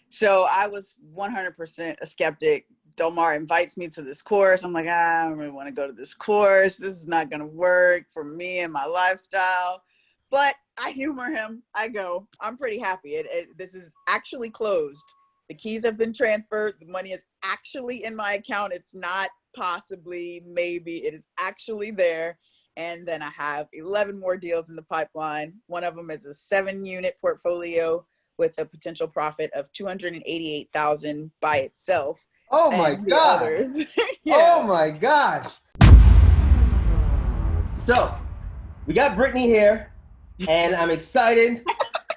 So I was 100% a skeptic. Delmar invites me to this course. I'm like, I don't really want to go to this course. This is not going to work for me and my lifestyle. But I humor him. I go, I'm pretty happy. This is actually closed. The keys have been transferred. The money is actually in my account. It's not possibly, maybe. It is actually there. And then I have 11 more deals in the pipeline. One of them is a 7-unit portfolio with a potential profit of $288,000 by itself. Oh my And the God. others. Oh Yeah. my gosh. So we got Brittany here, and I'm excited.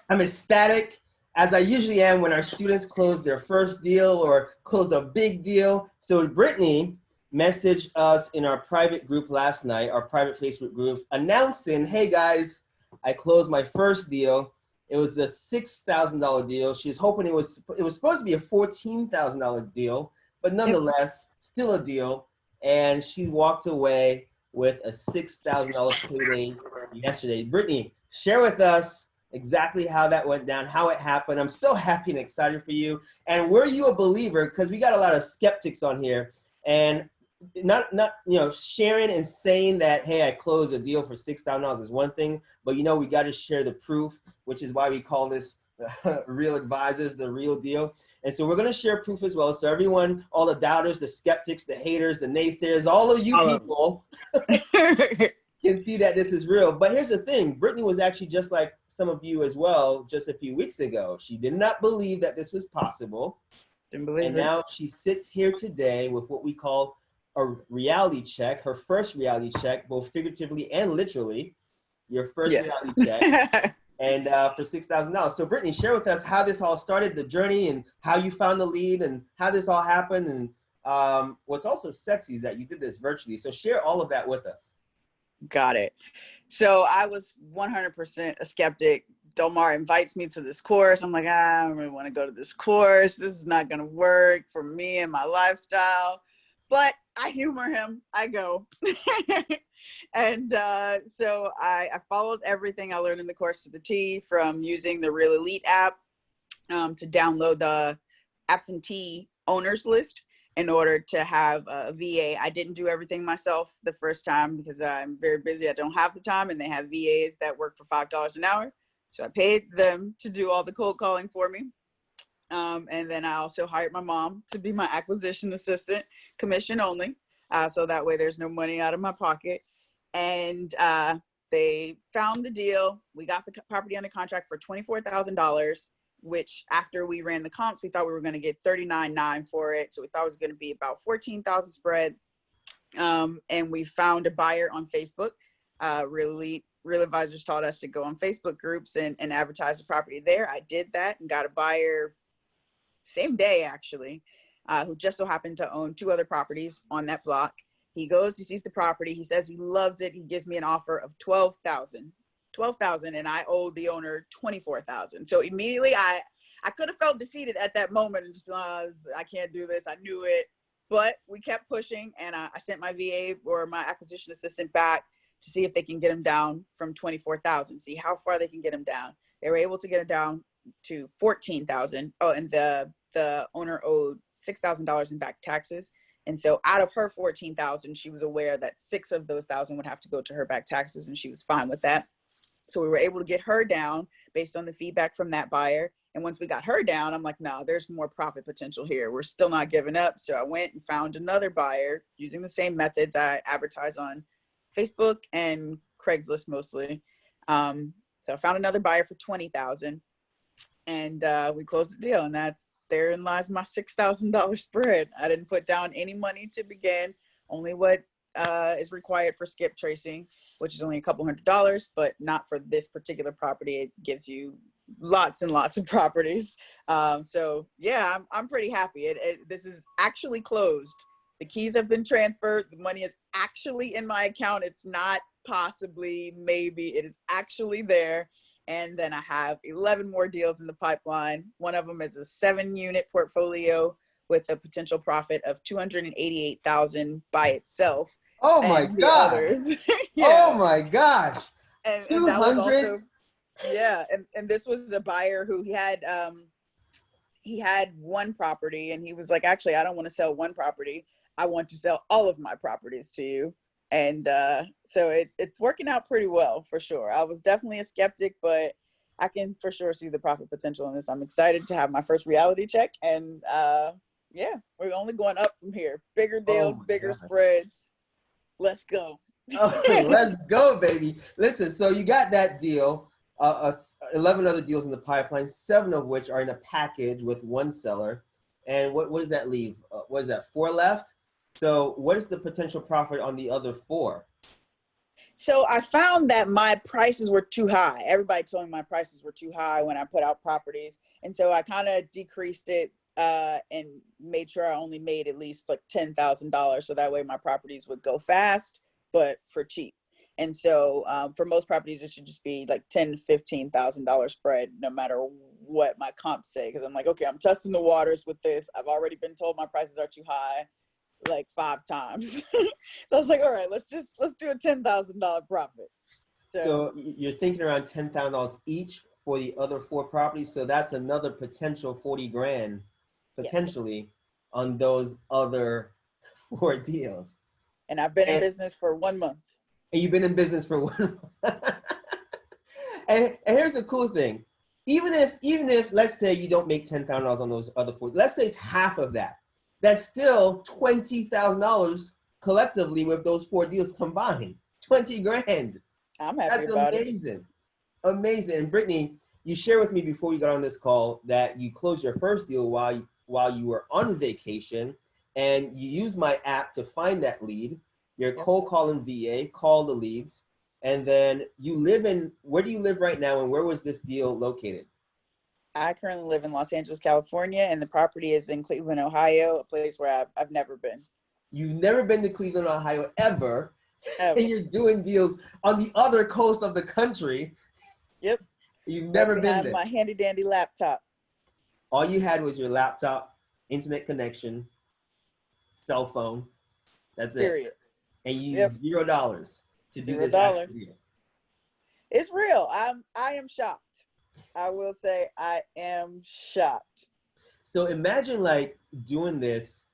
I'm ecstatic, as I usually am when our students close their first deal or close a big deal. So Brittany messaged us in our private group last night, our private Facebook group, announcing, hey guys, I closed my first deal. It was a $6,000 deal. She was hoping it was supposed to be a $14,000 deal, but nonetheless, still a deal. And she walked away with a $6,000 payday yesterday. Brittany, share with us exactly how that went down, how it happened. I'm so happy and excited for you. And were you a believer? Because we got a lot of skeptics on here, and not sharing and saying that, hey, I closed a deal for $6,000 is one thing, but we got to share the proof, which is why we call this Real Advisors, the real deal. And so we're going to share proof as well. So everyone, all the doubters, the skeptics, the haters, the naysayers, all of you people can see that this is real. But here's the thing. Brittany was actually just like some of you as well just a few weeks ago. She did not believe that this was possible. Didn't believe and it. now she sits here today with what we call a reality check, her first reality check, both figuratively and literally, your first reality check. And for $6,000. So Brittany, share with us how this all started, the journey, and how you found the lead, and how this all happened. And what's also sexy is that you did this virtually. So share all of that with us. Got it. So I was 100% a skeptic. Delmar invites me to this course. I'm like, I don't really want to go to this course. This is not going to work for me and my lifestyle. But I humor him. I go. And so I followed everything I learned in the course to the T, from using the Real Elite app to download the absentee owners list in order to have a VA. I didn't do everything myself the first time because I'm very busy. I don't have the time, and they have VAs that work for $5 an hour. So I paid them to do all the cold calling for me. And then I also hired my mom to be my acquisition assistant, commission only. So that way there's no money out of my pocket. And they found the deal. We got the property under contract for $24,000, which after we ran the comps, we thought we were going to get $39,900 for it. So we thought it was going to be about $14,000 spread. And we found a buyer on Facebook. Real Advisors taught us to go on Facebook groups and advertise the property there. I did that and got a buyer same day, actually, who just so happened to own 2 other properties on that block. He goes, he sees the property. He says he loves it. He gives me an offer of $12,000, and I owe the owner $24,000. So immediately I could have felt defeated at that moment and just, I can't do this. I knew it, but we kept pushing, and I sent my VA or my acquisition assistant back to see if they can get him down from $24,000, see how far they can get him down. They were able to get him down to $14,000. Oh, and the owner owed $6,000 in back taxes. And so out of her $14,000, she was aware that 6 of those $1,000 would have to go to her back taxes, and she was fine with that. So we were able to get her down based on the feedback from that buyer. And once we got her down, I'm like, no, there's more profit potential here. We're still not giving up. So I went and found another buyer using the same methods. I advertise on Facebook and Craigslist mostly. So I found another buyer for $20,000, and we closed the deal. And therein lies my $6,000 spread. I didn't put down any money to begin, only what is required for skip tracing, which is only a couple $100, but not for this particular property. It gives you lots and lots of properties. So yeah, I'm pretty happy. This is actually closed. The keys have been transferred. The money is actually in my account. It's not possibly, maybe. It is actually there. And then I have 11 more deals in the pipeline. One of them is a 7-unit portfolio with a potential profit of $288,000 by itself. Oh my and the God. Others. Yeah. Oh my gosh. And that was also, yeah. And this was a buyer who he he had one property and he was like, actually, I don't want to sell one property. I want to sell all of my properties to you. And so it's working out pretty well, for sure. I was definitely a skeptic, but I can for sure see the profit potential in this. I'm excited to have my first reality check. And yeah, we're only going up from here. Bigger deals, bigger spreads. Let's go. Oh, let's go, baby. Listen, so you got that deal, 11 other deals in the pipeline, 7 of which are in a package with one seller. And what does that leave? What is that, 4 left? So what is the potential profit on the other 4? So I found that my prices were too high. Everybody told me my prices were too high when I put out properties. And so I kind of decreased it and made sure I only made at least like $10,000. So that way my properties would go fast, but for cheap. And so for most properties, it should just be like $10,000 to $15,000 spread, no matter what my comps say. Because I'm like, okay, I'm testing the waters with this. I've already been told my prices are too high like 5 times. So I was like, all right, let's do a $10,000 profit. So you're thinking around $10,000 each for the other 4 properties. So that's another potential 40 grand potentially on those other 4 deals. And I've been in business for 1 month. And you've been in business for 1 month. and here's the cool thing. Even if let's say you don't make $10,000 on those other 4, let's say it's half of that. That's still $20,000 collectively with those 4 deals combined. 20 grand. I'm happy about it. That's amazing. Amazing. And Brittany, you shared with me before we got on this call that you closed your first deal while you were on vacation, and you used my app to find that lead. You're cold calling VA, call the leads, and then where do you live right now, and where was this deal located? I currently live in Los Angeles, California, and the property is in Cleveland, Ohio, a place where I've never been. You've never been to Cleveland, Ohio ever. And you're doing deals on the other coast of the country. Yep. You've never been there. My handy dandy laptop. All you had was your laptop, internet connection, cell phone. That's it. Period. And you used $0 to do this. It's real. I am shocked. I will say I am shocked. So imagine like doing this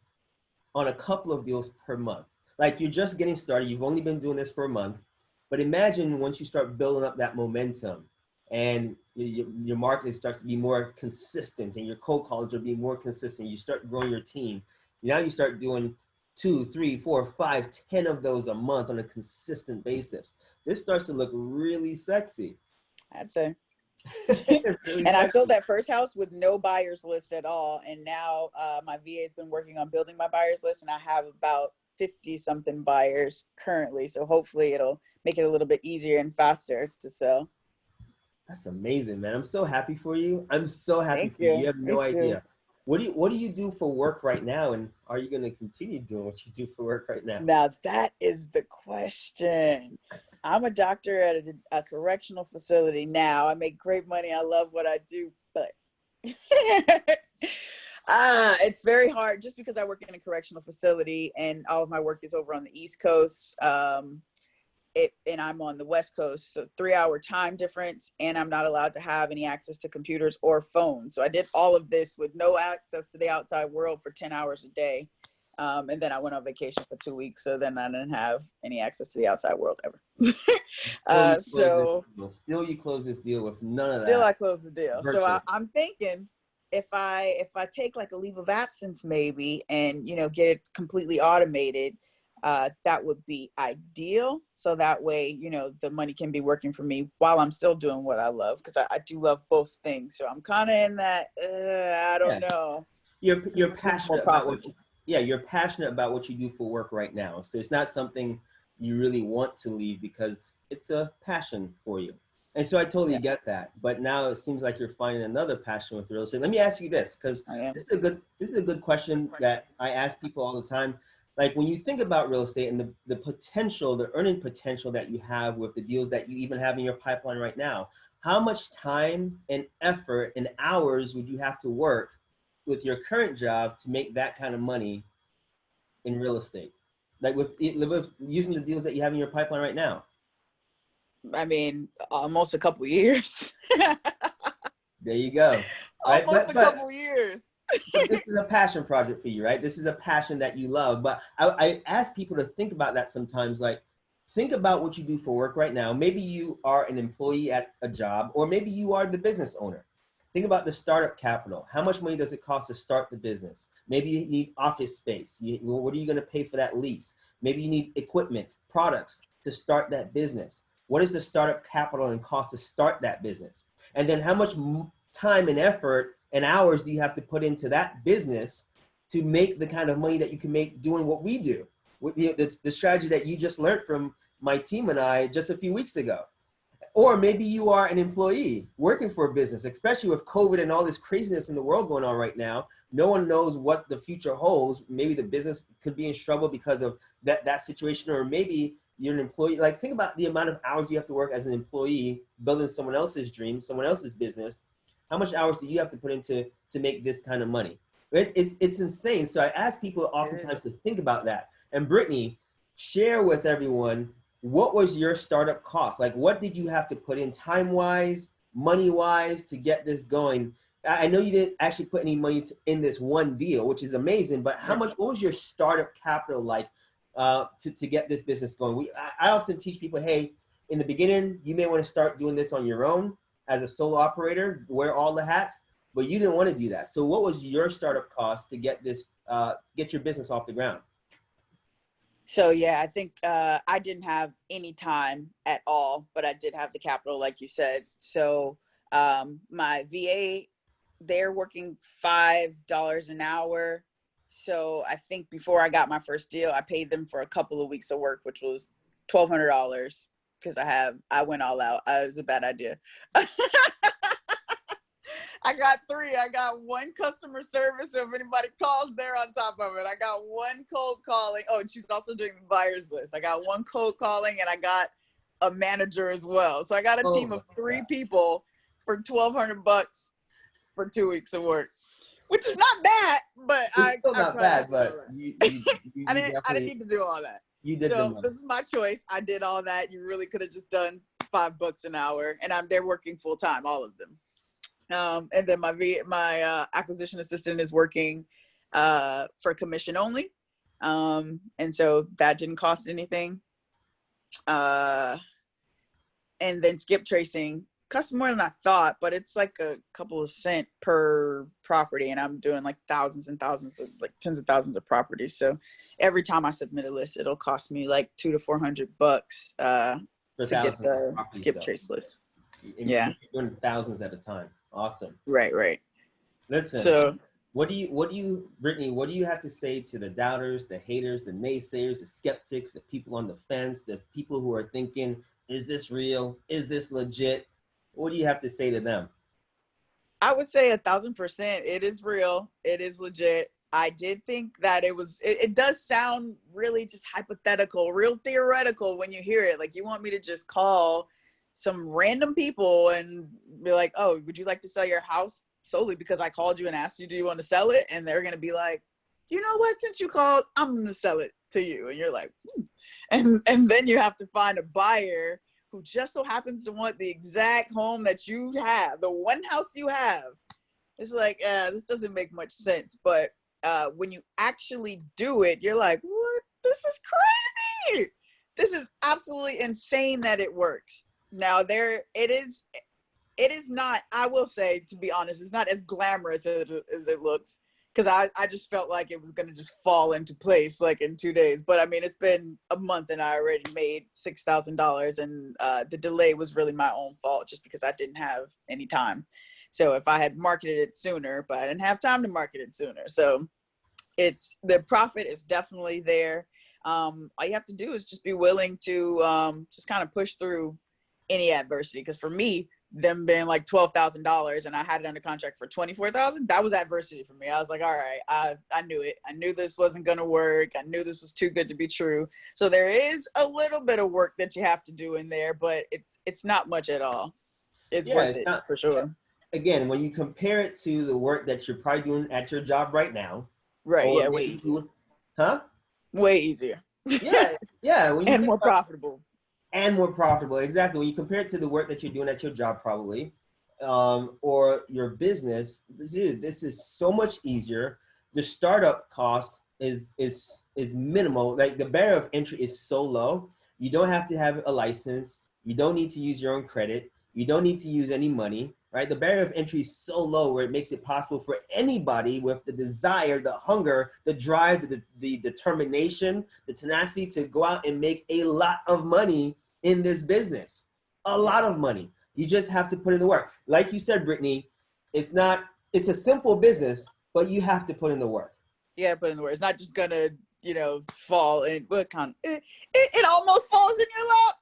on a couple of deals per month. Like you're just getting started. You've only been doing this for a month. But imagine once you start building up that momentum and your marketing starts to be more consistent and your cold callers are being more consistent. You start growing your team. Now you start doing 2, 3, 4, 5, 10 of those a month on a consistent basis. This starts to look really sexy. I'd say. Really and I sold that first house with no buyers list at all. And now my VA has been working on building my buyers list, and I have about 50 something buyers currently. So hopefully it'll make it a little bit easier and faster to sell. That's amazing, man. I'm so happy for you. I'm so happy for you. You have no idea. What do you do for work right now? And are you going to continue doing what you do for work right now? Now that is the question. I'm a doctor at a correctional facility now. I make great money. I love what I do, but it's very hard just because I work in a correctional facility and all of my work is over on the East Coast. And I'm on the West Coast, so 3-hour time difference, and I'm not allowed to have any access to computers or phones. So I did all of this with no access to the outside world for 10 hours a day. And then I went on vacation for 2 weeks. So then I didn't have any access to the outside world ever. Still you close this deal with none of that. Still I close the deal. Virtual. So I'm thinking if I take like a leave of absence maybe and, get it completely automated, that would be ideal. So that way, the money can be working for me while I'm still doing what I love. Cause I do love both things. So I'm kind of in that, I don't know. You're passionate about you're passionate about what you do for work right now. So it's not something you really want to leave because it's a passion for you. And so I totally get that. But now it seems like you're finding another passion with real estate. Let me ask you this, because this is a good question that I ask people all the time. Like when you think about real estate and the potential, the earning potential that you have with the deals that you even have in your pipeline right now, how much time and effort and hours would you have to work with your current job to make that kind of money in real estate? Like with using the deals that you have in your pipeline right now? I mean, almost a couple years. There you go. right? Almost a couple years. But this is a passion project for you, right? This is a passion that you love. But I ask people to think about that sometimes. Like, think about what you do for work right now. Maybe you are an employee at a job, or maybe you are the business owner. Think about the startup capital. How much money does it cost to start the business? Maybe you need office space. What are you going to pay for that lease? Maybe you need equipment, products to start that business. What is the startup capital and cost to start that business? And then how much time and effort and hours do you have to put into that business to make the kind of money that you can make doing what we do? With the strategy that you just learned from my team and I just a few weeks ago. Or maybe you are an employee working for a business, especially with COVID and all this craziness in the world going on right now. No one knows what the future holds. Maybe the business could be in trouble because of that situation, or maybe you're an employee. Like, think about the amount of hours you have to work as an employee building someone else's dream, someone else's business. How much hours do you have to put into to make this kind of money? It's insane. So I ask people oftentimes to think about that. And Brittany, share with everyone, what was your startup cost? Like, what did you have to put in time-wise, money-wise to get this going? I know you didn't actually put any money in this one deal, which is amazing, but what was your startup capital like to get this business going? I often teach people, hey, in the beginning, you may want to start doing this on your own as a solo operator, wear all the hats, but you didn't want to do that. So what was your startup cost to get this, get your business off the ground? So yeah, I think I didn't have any time at all, but I did have the capital, like you said. So my VA, they're working $5 an hour. So I think before I got my first deal, I paid them for a couple of weeks of work, which was $1,200 because I went all out. It was a bad idea. I got 3. I got 1 customer service. So if anybody calls, they're on top of it. I got 1 cold calling. Oh, and she's also doing the buyer's list. I got 1 cold calling, and I got a manager as well. So I got a team of 3 people for $1,200 for 2 weeks of work, which is not bad. But I didn't need to do all that. You did. So this is my choice. I did all that. You really could have just done $5 an hour, and they're working full time, all of them. And then my acquisition assistant is working for commission only. And so that didn't cost anything. And then skip tracing cost more than I thought, but it's like a couple of cents per property. And I'm doing like thousands and thousands of, like tens of thousands of properties. So every time I submit a list, it'll cost me like $200 to $400 to get the skip trace list. Yeah. You're doing thousands at a time. Awesome. Right. Listen, so Brittany, what do you have to say to the doubters, the haters, the naysayers, the skeptics, the people on the fence, the people who are thinking, is this real? Is this legit? What do you have to say to them? I would say 1,000%. It is real. It is legit. I did think that it does sound really just hypothetical, real theoretical when you hear it. Like, you want me to just call some random people and be like, oh, would you like to sell your house solely because I called you and asked you, do you want to sell it? And they're going to be like, you know what, since you called, I'm going to sell it to you. And you're like, and then you have to find a buyer who just so happens to want the exact home that you have, the one house you have. It's like, this doesn't make much sense. But when you actually do it, you're like, what? This is crazy. This is absolutely insane that it works. Now it is not, I will say, to be honest, it's not as glamorous as it looks, because I just felt like it was going to just fall into place like in 2 days. But I mean, it's been a month and I already made $6,000, and the delay was really my own fault just because I didn't have any time. So if I had marketed it sooner, but I didn't have time to market it sooner. So the profit is definitely there. All you have to do is just be willing to just kind of push through any adversity. Because for me, them being like $12,000 and I had it under contract for $24,000, that was adversity for me. I was like, all right, I knew it. I knew this wasn't going to work. I knew this was too good to be true. So there is a little bit of work that you have to do in there, but it's not much at all. It's worth it for sure. Again, when you compare it to the work that you're probably doing at your job right now. Right. Yeah. Way easier. Huh? Way easier. Yeah. And more profitable. And more profitable, exactly. When you compare it to the work that you're doing at your job, probably, or your business, dude, this is so much easier. The startup cost is minimal. Like the barrier of entry is so low. You don't have to have a license. You don't need to use your own credit. You don't need to use any money, right? The barrier of entry is so low where it makes it possible for anybody with the desire, the hunger, the drive, the determination, the tenacity to go out and make a lot of money in this business. A lot of money. You just have to put in the work. Like you said, Brittany, it's a simple business, but you have to put in the work. Yeah, put in the work. It's not just gonna, fall in what kind. It almost falls in your lap,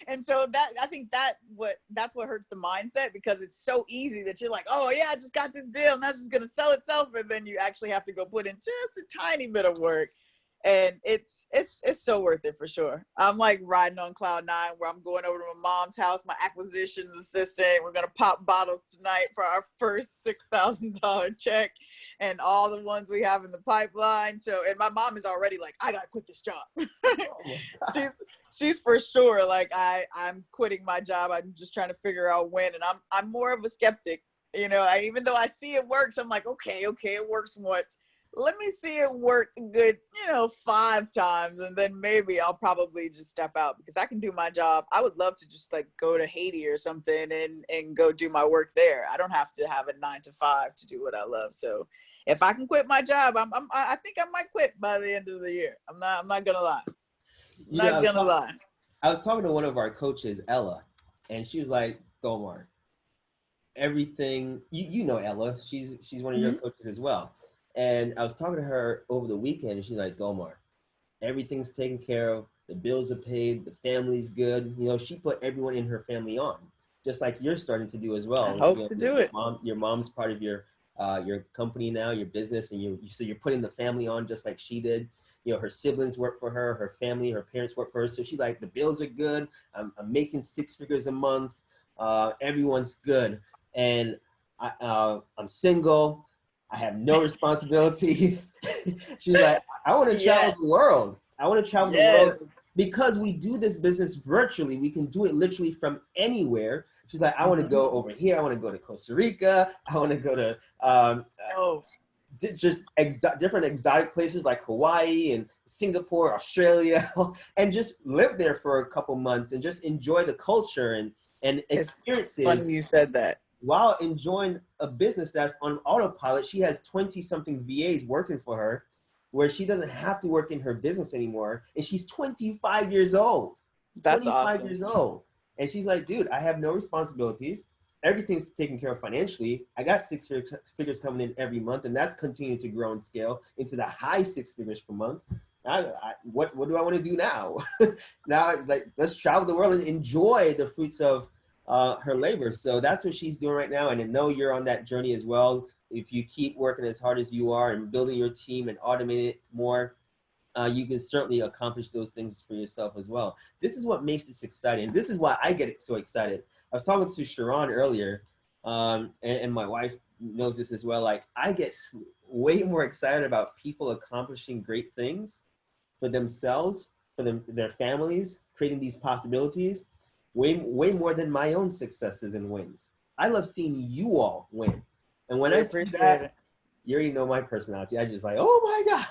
and so I think that's what hurts the mindset, because it's so easy that you're like, oh yeah, I just got this deal, and that's just gonna sell itself, and then you actually have to go put in just a tiny bit of work, and it's so worth it for sure. I'm like riding on cloud nine, where I'm going over to my mom's house, my acquisitions assistant. We're gonna pop bottles tonight for our first $6,000 check, and all the ones we have in the pipeline. So, and my mom is already like, I gotta quit this job. she's for sure like, I'm quitting my job. I'm just trying to figure out when, and I'm more of a skeptic. Even though I see it works, I'm like, okay, it works once. Let me see it work a good, 5 times, and then maybe I'll probably just step out, because I can do my job. I would love to just like go to Haiti or something and go do my work there. I don't have to have a 9 to 5 to do what I love. So if I can quit my job, I think I might quit by the end of the year. I'm not gonna lie. I was talking to one of our coaches, Ella, and she was like, Dolmar, everything, you know Ella, she's one of your coaches as well. And I was talking to her over the weekend, and she's like, Dolmar, everything's taken care of. The bills are paid. The family's good. She put everyone in her family on, just like you're starting to do as well. I hope to do it. Your mom's part of your company now, your business, and so you're putting the family on just like she did. Her siblings work for her, her family, her parents work for her. So she's like, the bills are good. I'm making 6 figures a month. Everyone's good. And I'm single. I have no responsibilities. She's like, I want to travel the world. I want to travel the world, because we do this business virtually. We can do it literally from anywhere. She's like, I want to go over here. I want to go to Costa Rica. I want to go to different exotic places like Hawaii and Singapore, Australia, and just live there for a couple months and just enjoy the culture and experiences. It's funny you said that. While enjoying a business that's on autopilot. She has 20-something VAs working for her, where she doesn't have to work in her business anymore. And she's 25 years old. That's 25 awesome. years old. And she's like, dude, I have no responsibilities. Everything's taken care of financially. I got 6 figures coming in every month, and that's continuing to grow and scale into the high 6 figures per month. What do I want to do now? Now, like, let's travel the world and enjoy the fruits of her labor. So that's what she's doing right now. And I know you're on that journey as well. If you keep working as hard as you are and building your team and automate it more, you can certainly accomplish those things for yourself as well. This is what makes this exciting. This is why I get so excited. I was talking to Sharon earlier, and my wife knows this as well. Like, I get way more excited about people accomplishing great things for themselves, for their families, creating these possibilities, way more than my own successes and wins. I love seeing you all win. And when I see that, you already know my personality. I just like, oh my God.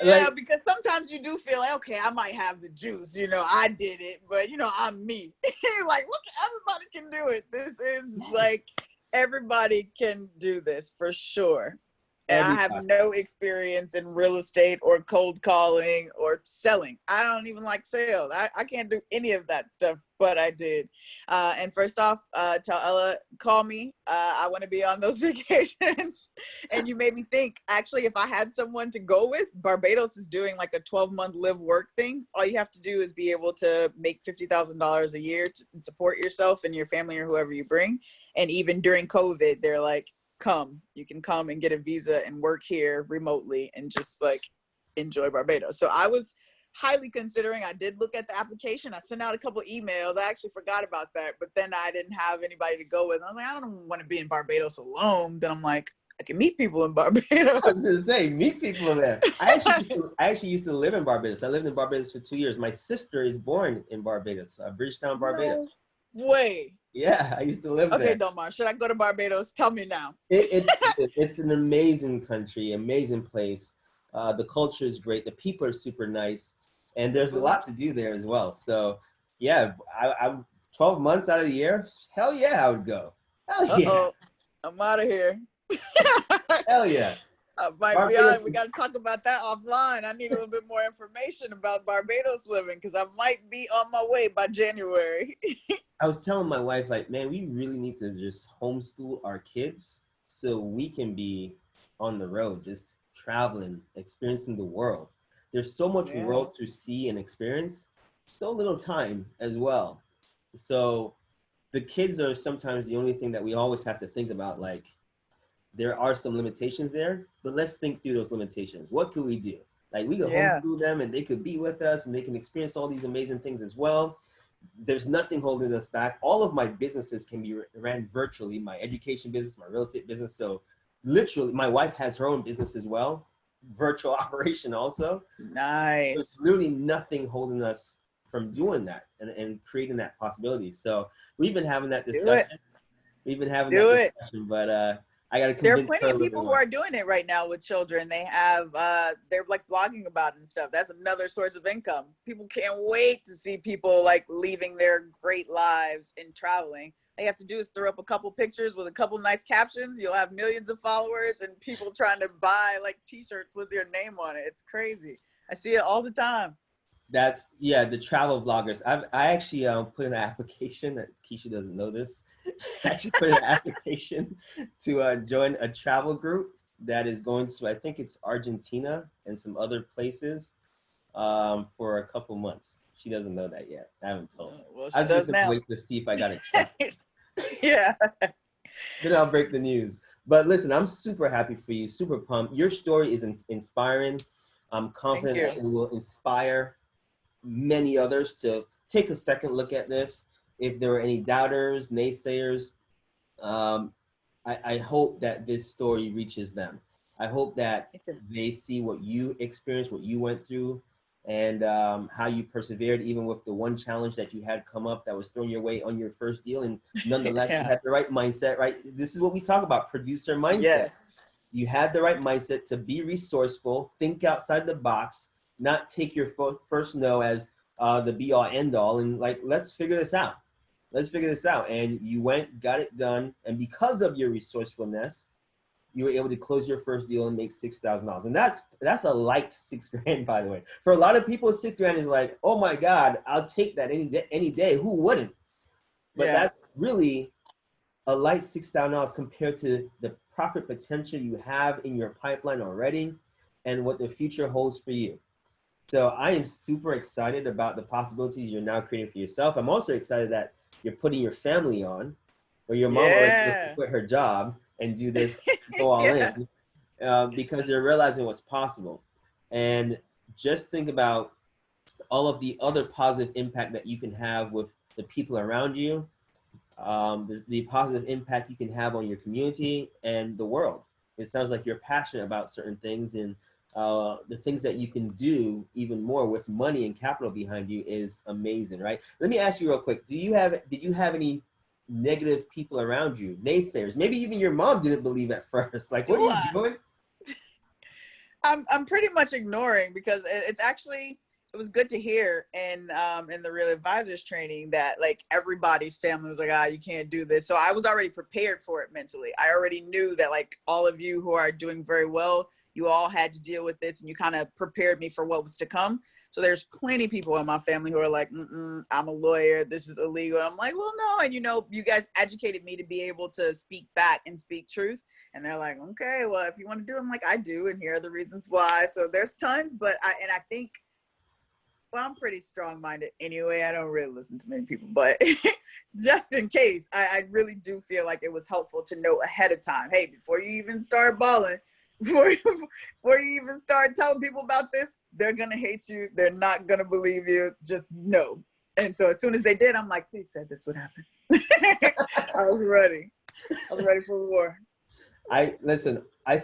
Yeah, because sometimes you do feel like, okay, I might have the juice, I did it, but I'm me. Like, look, everybody can do it. This is like, everybody can do this for sure. And I have no experience in real estate or cold calling or selling. I don't even like sales. I can't do any of that stuff, but I did. And first off, tell Ella, call me. I want to be on those vacations. And you made me think, actually, if I had someone to go with, Barbados is doing like a 12-month live work thing. All you have to do is be able to make $50,000 a year to support yourself and your family or whoever you bring. And even during COVID, they're like, you can come and get a visa and work here remotely and just like enjoy Barbados. So I was highly considering. I did look at the application. I sent out a couple emails. I actually forgot about that, but then I didn't have anybody to go with. I was like, I don't want to be in Barbados alone. Then I'm like, I can meet people in Barbados. I was gonna say, meet people there. I actually used to live in Barbados. I lived in Barbados for 2 years. My sister is born in Barbados, Bridgetown, Barbados. Way. Yeah, I used to live Okay, there. Domar, should I go to Barbados? Tell me now. It's an amazing country, amazing place. The culture is great. The people are super nice, and The there's a food. lot to do there as well. So, yeah, I 12 months out of the year, hell yeah, I would go. Hell yeah, Uh-oh. I'm out of here. hell yeah. I might be Barbados on. We got to talk about that offline. I need a little bit more information about Barbados living because I might be on my way by January. I was telling my wife, like, man, we really need to just homeschool our kids so we can be on the road, just traveling, experiencing the world. There's so much Yeah. world to see and experience, so little time as well. So the kids are sometimes the only thing that we always have to think about. Like, there are some limitations there, but let's think through those limitations. What could we do? Like, we could Yeah. homeschool them and they could be with us and they can experience all these amazing things as well. There's nothing holding us back. All of my businesses can be ran virtually. My education business, my real estate business. So literally, my wife has her own business as well, virtual operation also. There's Nice. really nothing holding us from doing that and creating that possibility. So we've been having that Do it. discussion. We've been having that Do it. discussion, but I got to There are convince plenty her a of little people bit who more. are doing it right now with children. They have, they're like blogging about it and stuff. That's another source of income. People can't wait to see people like leaving their great lives and traveling. All you have to do is throw up a couple pictures with a couple nice captions. You'll have millions of followers and people trying to buy like t-shirts with your name on it. It's crazy. I see it all the time. That's the travel vloggers. I actually put in an application. Keisha doesn't know this. I actually put in an application to join a travel group that is going to, I think it's Argentina and some other places for a couple months. She doesn't know that yet. I haven't told her. Well, I she was just does gonna now. wait to see if I got accepted. Yeah. Then I'll break the news. But listen, I'm super happy for you, super pumped. Your story is inspiring. I'm confident that it will inspire many others to take a second look at this. If there are any doubters, naysayers, I hope that this story reaches them. I hope that they see what you experienced, what you went through, and how you persevered, even with the one challenge that you had come up that was thrown your way on your first deal. And nonetheless, you Yeah. had the right mindset, right? This is what we talk about, producer mindset. Yes. You had the right mindset to be resourceful, think outside the box, not take your first no as the be all end all, and like, let's figure this out. Let's figure this out. And you went, got it done. And because of your resourcefulness, you were able to close your first deal and make $6,000. And that's a light $6,000, by the way. For a lot of people, $6,000 is like, oh my God, I'll take that any day. Who wouldn't? But that's really a light $6,000 compared to the profit potential you have in your pipeline already and what the future holds for you. So I am super excited about the possibilities you're now creating for yourself. I'm also excited that you're putting your family on, or your mom already quit her job and do this, go all in, because they're realizing what's possible. And just think about all of the other positive impact that you can have with the people around you, the positive impact you can have on your community and the world. It sounds like you're passionate about certain things, and the things that you can do even more with money and capital behind you is amazing, right? Let me ask you real quick. Did you have any negative people around you, naysayers? Maybe even your mom didn't believe at first. Like, what are you doing? I'm pretty much ignoring, because it's actually, it was good to hear in the Real Advisors training that like everybody's family was like, you can't do this. So I was already prepared for it mentally. I already knew that like all of you who are doing very well, you all had to deal with this, and you kind of prepared me for what was to come. So there's plenty of people in my family who are like, I'm a lawyer, this is illegal. I'm like, well, no. And you guys educated me to be able to speak back and speak truth. And they're like, okay, well, if you want to do it, I'm like, I do, and here are the reasons why. So there's tons, but I think, well, I'm pretty strong-minded anyway. I don't really listen to many people, but just in case, I really do feel like it was helpful to know ahead of time, hey, before you even start balling, before you even start telling people about this, they're going to hate you. They're not going to believe you. Just know. And so as soon as they did, I'm like, they said this would happen. I was ready. I was ready for war. I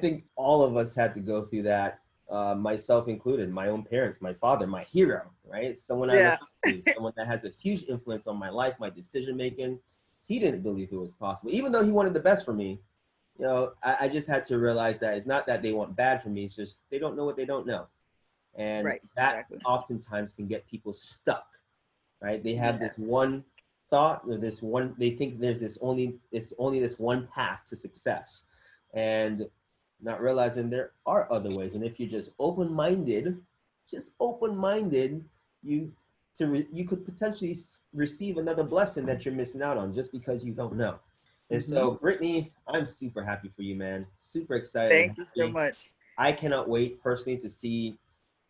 think all of us had to go through that myself included, my own parents, my father, my hero, right? Someone I look up to, someone that has a huge influence on my life, my decision making. He didn't believe it was possible, even though he wanted the best for me. You know, I just had to realize that it's not that they want bad for me, it's just they don't know what they don't know. And Right. that Exactly. oftentimes can get people stuck, right? They have this Yes. one thought or this one, they think there's it's only this one path to success, and not realizing there are other ways. And if you're just open-minded, you you could potentially receive another blessing that you're missing out on just because you don't know. And so, Brittany, I'm super happy for you, man. Super excited and Thank you so happy. much. I cannot wait personally to see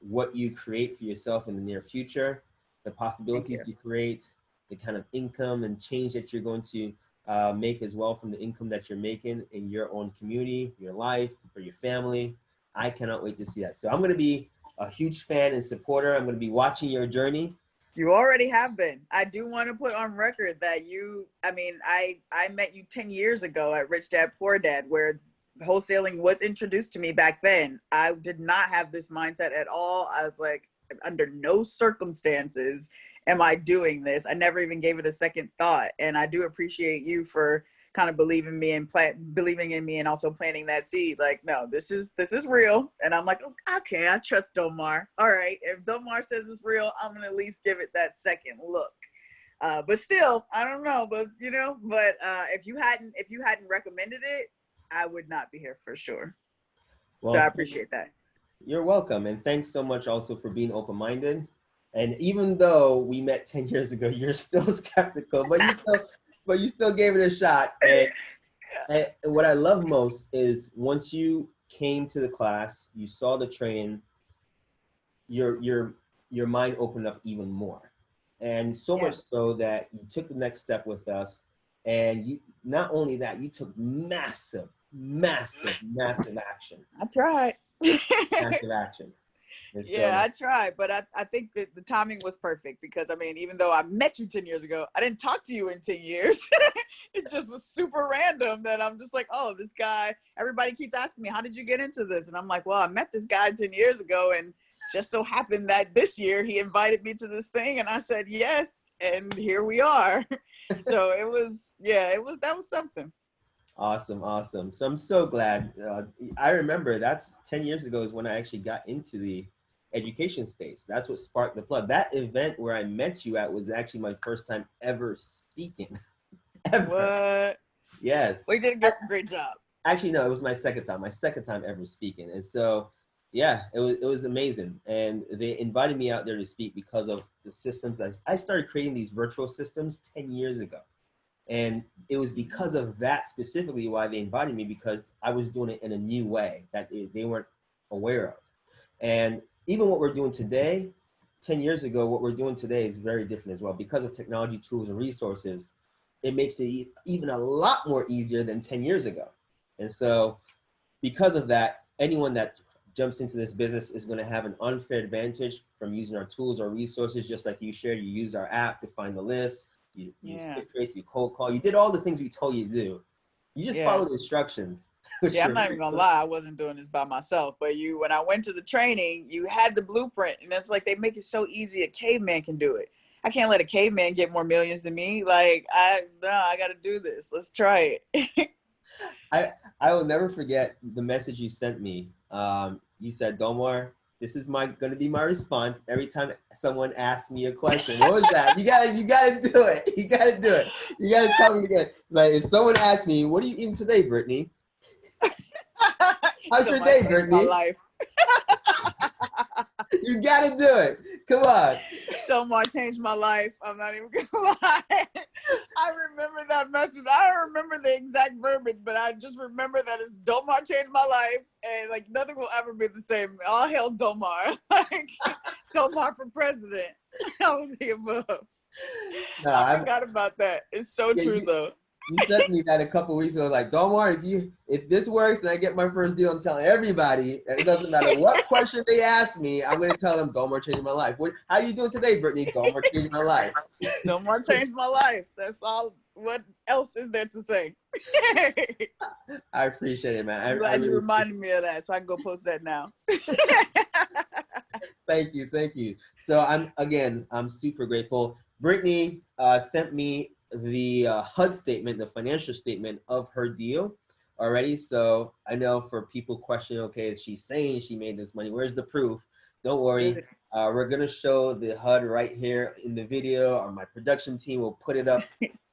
what you create for yourself in the near future, the Thank possibilities you. you create, the kind of income and change that you're going to make as well from the income that you're making in your own community, your life, for your family. I cannot wait to see that. So I'm going to be a huge fan and supporter. I'm going to be watching your journey. You already have been. I do want to put on record that I met you 10 years ago at Rich Dad Poor Dad, where wholesaling was introduced to me back then. I did not have this mindset at all. I was like, under no circumstances am I doing this. I never even gave it a second thought. And I do appreciate you for kind of believing in me and also planting that seed. Like, no, this is real. And I'm like, okay, I trust Domar. All right, if Domar says it's real, I'm gonna at least give it that second look. But still, I don't know. But if you hadn't recommended it, I would not be here for sure. Well, So I appreciate that. you're welcome. And thanks so much also for being open-minded. And even though we met 10 years ago, you're still skeptical, but you still gave it a shot. And what I love most is once you came to the class, you saw the training, your mind opened up even more. And so much so that you took the next step with us. And you, not only that, you took massive action. I tried. Massive action. And Yeah, so, I tried, but I think that the timing was perfect because I mean, even though I met you 10 years ago, I didn't talk to you in 10 years. It just was super random that I'm just like, oh, this guy, everybody keeps asking me, how did you get into this? And I'm like, well, I met this guy 10 years ago and just so happened that this year he invited me to this thing and I said yes, and here we are. So that was something. awesome. So I'm so glad. I remember that's 10 years ago is when I actually got into the education space. That's what sparked the plug. That event where I met you at was actually my first time ever speaking. Ever. What? Yes. We did a great job. Actually, no, it was my second time ever speaking. And so, yeah, it was amazing. And they invited me out there to speak because of the systems. I started creating these virtual systems 10 years ago. And it was because of that specifically why they invited me, because I was doing it in a new way that they weren't aware of. And even what we're doing today, 10 years ago, what we're doing today is very different as well. Because of technology, tools, and resources, it makes it even a lot more easier than 10 years ago. And so because of that, anyone that jumps into this business is going to have an unfair advantage from using our tools or resources, just like you shared. You use our app to find the list. You skip trace, you cold call. You did all the things we told you to do. You just followed the instructions. Yeah, I'm not even gonna lie, I wasn't doing this by myself. But when I went to the training, you had the blueprint, and it's like they make it so easy a caveman can do it. I can't let a caveman get more millions than me. Like I got to do this. Let's try it. I will never forget the message you sent me. You said, "Domar, this is going to be my response every time someone asks me a question." What was that? You gotta do it. You gotta do it. You gotta tell me again. Like if someone asks me, "What are you eating today, Brittany?" How's your day, Brittany? My life. You gotta do it. Come on. Domar changed my life. I'm not even gonna lie. I remember that message. I don't remember the exact verbiage, but I just remember that it's Domar changed my life, and like nothing will ever be the same. All hail Domar. Like Domar for president. All of the above. No, I forgot about that. It's so true though. You sent me that a couple weeks ago. Like, don't worry, if this works and I get my first deal, I'm telling everybody. And it doesn't matter what question they ask me, I'm going to tell them, Domar changed my life. How are you doing today, Brittany? Domar changed my life. Domar changed my life. That's all. What else is there to say? I appreciate it, man. I'm glad you reminded me of that, so I can go post that now. Thank you, thank you. So I'm super grateful. Brittany sent me the HUD statement, the financial statement of her deal already. So I know for people questioning, okay, is she saying she made this money? Where's the proof? Don't worry. We're gonna show the HUD right here in the video, or my production team will put it up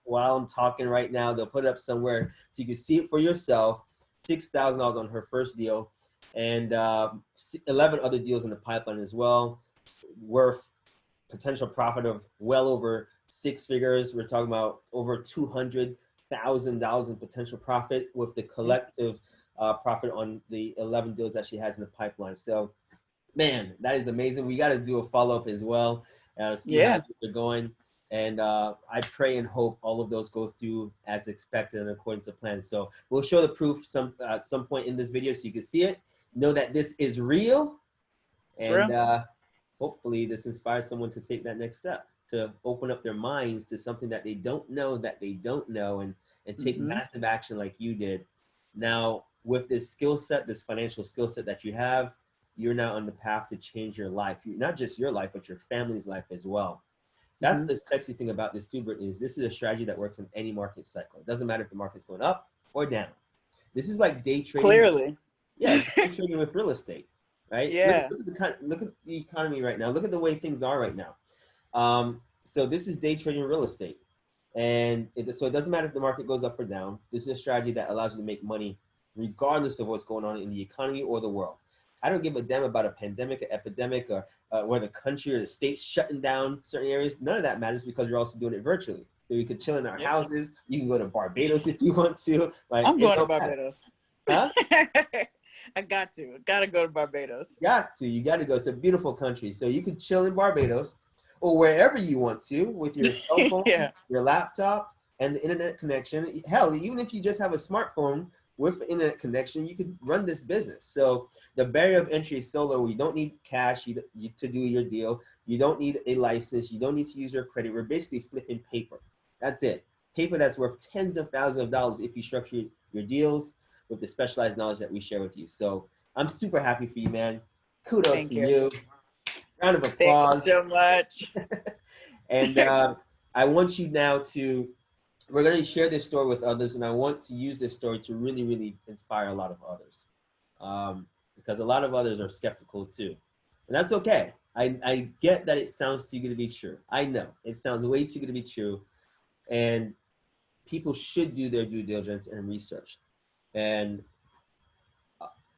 while I'm talking right now. They'll put it up somewhere so you can see it for yourself. $6,000 on her first deal, and 11 other deals in the pipeline as well, worth potential profit of well over 6 figures. We're talking about over $200,000 in potential profit with the collective profit on the 11 deals that she has in the pipeline. So, man, that is amazing. We got to do a follow-up as well, see how they're going. And I pray and hope all of those go through as expected and according to plan. So we'll show the proof at some point in this video so you can see it. Know that this is real. And hopefully this inspires someone to take that next step, to open up their minds to something that they don't know, and take massive action like you did. Now, with this skill set, this financial skill set that you have, you're now on the path to change your life. Not just your life, but your family's life as well. That's the sexy thing about this too, Brittany, is this is a strategy that works in any market cycle. It doesn't matter if the market's going up or down. This is like day trading. Clearly. Yeah, it's day trading with real estate, right? Yeah. Look at the economy right now. Look at the way things are right now. So this is day trading real estate. And so it doesn't matter if the market goes up or down. This is a strategy that allows you to make money regardless of what's going on in the economy or the world. I don't give a damn about a pandemic, an epidemic, or where the country or the state's shutting down certain areas. None of that matters because you're also doing it virtually. So you can chill in our houses. You can go to Barbados if you want to. Like, I'm going to Barbados. Huh? I got to go to Barbados. You got to go. It's a beautiful country. So you can chill in Barbados or wherever you want to with your cell phone, your laptop, and the internet connection. Hell, even if you just have a smartphone with internet connection, you could run this business. So the barrier of entry is so low. You don't need cash to do your deal. You don't need a license. You don't need to use your credit. We're basically flipping paper. That's it. Paper that's worth tens of thousands of dollars if you structure your deals with the specialized knowledge that we share with you. So I'm super happy for you, man. Kudos to you. Round of applause. Thank you so much. And I want you now we're going to share this story with others, and I want to use this story to really, really inspire a lot of others, because a lot of others are skeptical too. And that's okay. I get that it sounds too good to be true. I know it sounds way too good to be true, and people should do their due diligence and research. And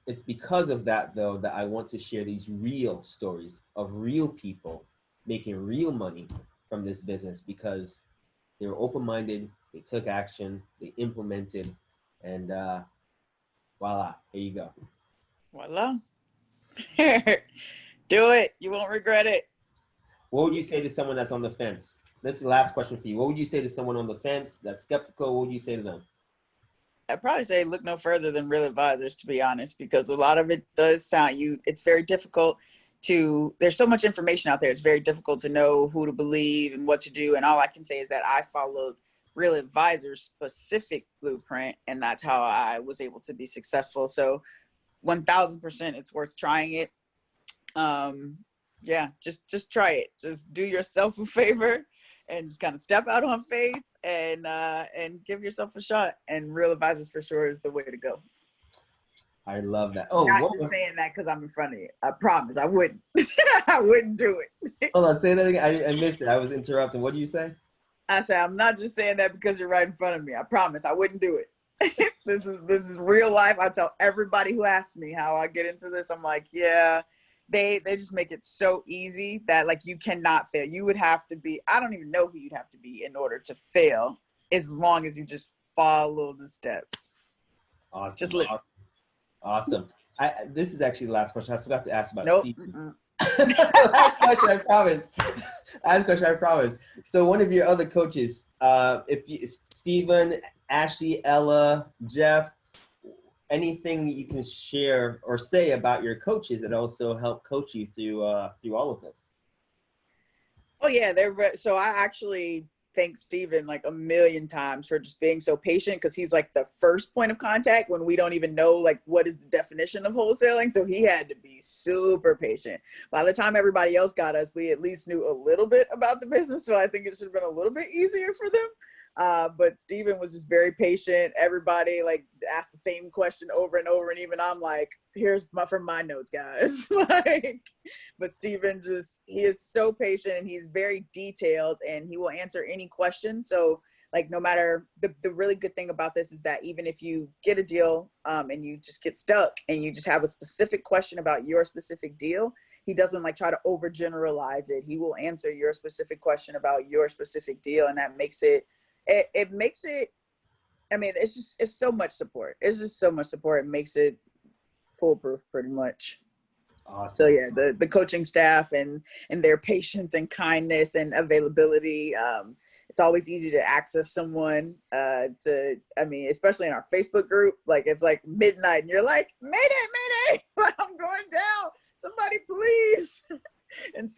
it's because of that, though, that I want to share these real stories of real people making real money from this business, because they were open-minded, they took action, they implemented, and voila, here you go. Voila. Do it. You won't regret it. What would you say to someone that's on the fence? This is the last question for you. What would you say to someone on the fence that's skeptical? What would you say to them? I'd probably say look no further than Real Advisors, to be honest, because a lot of it does sound it's very difficult there's so much information out there. It's very difficult to know who to believe and what to do. And all I can say is that I followed Real Advisors' specific blueprint, and that's how I was able to be successful. So 1000% it's worth trying it. Just try it. Just do yourself a favor and just kind of step out on faith and give yourself a shot. And Real Advisors for sure is the way to go. I love that. Not just saying that because I'm in front of you. I promise I wouldn't. I wouldn't do it. Hold on, say that again. I missed it. I was interrupting. What do you say? I said I'm not just saying that because you're right in front of me. I promise I wouldn't do it. This is real life. I tell everybody who asks me how I get into this, I'm like, yeah, they just make it so easy that like you cannot fail. You would have to be, I don't even know who you'd have to be in order to fail, as long as you just follow the steps. Awesome. Just listen. Awesome. This is actually the last question. I forgot to ask about Stephen. Last question, I promise. So one of your other coaches, Stephen, Ashley, Ella, Jeff, anything you can share or say about your coaches that also help coach you through all of this? Oh yeah, so I actually thank Steven like a million times for just being so patient, because he's like the first point of contact when we don't even know like what is the definition of wholesaling. So he had to be super patient. By the time everybody else got us, we at least knew a little bit about the business. So I think it should have been a little bit easier for them. But Steven was just very patient. Everybody like asked the same question over and over. And even I'm like, here's from my notes, guys. Like, but Steven he is so patient, and he's very detailed, and he will answer any question. So like, no matter the really good thing about this is that even if you get a deal and you just get stuck and you just have a specific question about your specific deal, he doesn't like try to overgeneralize it. He will answer your specific question about your specific deal. And that makes it makes it, I mean, it's so much support. It's just so much support. It makes it foolproof pretty much. Awesome. So yeah, the coaching staff and their patience and kindness and availability. It's always easy to access someone especially in our Facebook group, like it's like midnight and you're like, Mayday, I'm going down. Somebody please. And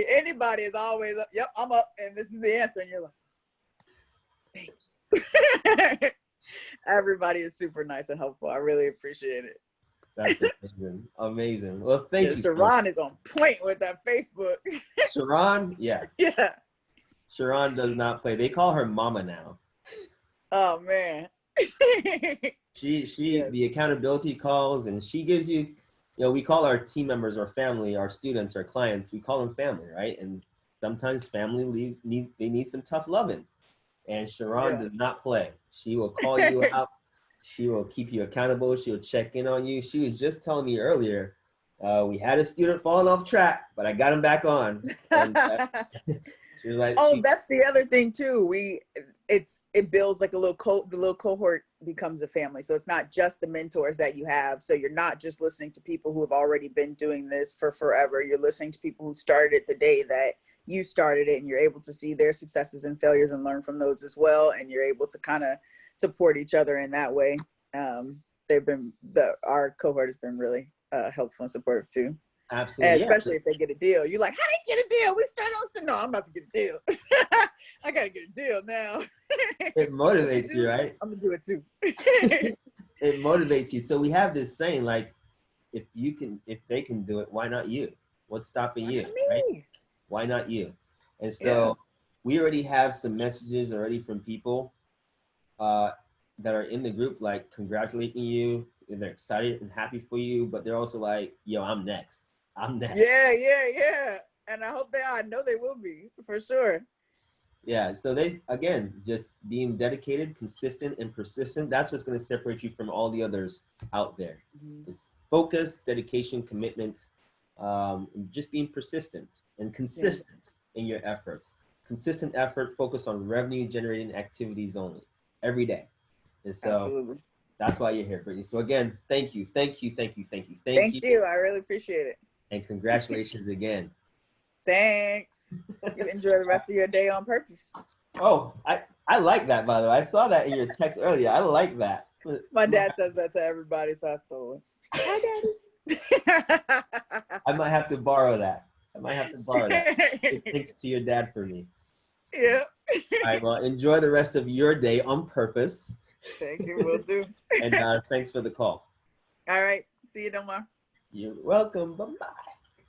anybody is always up. Yep, I'm up. And this is the answer. And you're like, thank you. Everybody is super nice and helpful. I really appreciate it. That's amazing. Amazing. Well, thank you. Sharon is on point with that Facebook. Sharon? Yeah. Yeah. Sharon does not play. They call her mama now. Oh man. The accountability calls, and she gives you, we call our team members our family, our students, our clients, we call them family, right? And sometimes family need some tough loving. And Sharon does not play. She will call you out. She will keep you accountable. She'll check in on you. She was just telling me earlier, we had a student falling off track, but I got him back on. And, she was like, that's the other thing too. It builds like the little cohort becomes a family. So it's not just the mentors that you have. So you're not just listening to people who have already been doing this for forever. You're listening to people who started it the day that you started it, and you're able to see their successes and failures and learn from those as well. And you're able to kind of support each other in that way. Our cohort has been really helpful and supportive too. Absolutely. And especially if they get a deal. You're like, how did you get a deal? We started on, no, I'm about to get a deal. I got to get a deal now. It motivates you, right? I'm going to do it too. It motivates you. So we have this saying, like, if they can do it, why not you? What's stopping you, right? Why not you? And so we already have some messages already from people that are in the group, like congratulating you, and they're excited and happy for you, but they're also like, yo, I'm next. Yeah. And I hope they are. I know they will be, for sure. Yeah, so they, again, just being dedicated, consistent, and persistent, that's what's going to separate you from all the others out there. It's focus, dedication, commitment, just being persistent and consistent in your efforts. Consistent effort, focus on revenue generating activities only, every day. And so that's why you're here, Brittany. So again, thank you. Thank you. I really appreciate it. And congratulations again. Thanks. You enjoy the rest of your day on purpose. Oh, I like that, by the way. I saw that in your text earlier. I like that. My dad says that to everybody, so I stole it. Hi, Daddy. I might have to borrow that. Thanks to your dad for me. Yeah. All right, well, enjoy the rest of your day on purpose. Thank you, will do. And thanks for the call. All right. See you tomorrow. You're welcome. Bye-bye.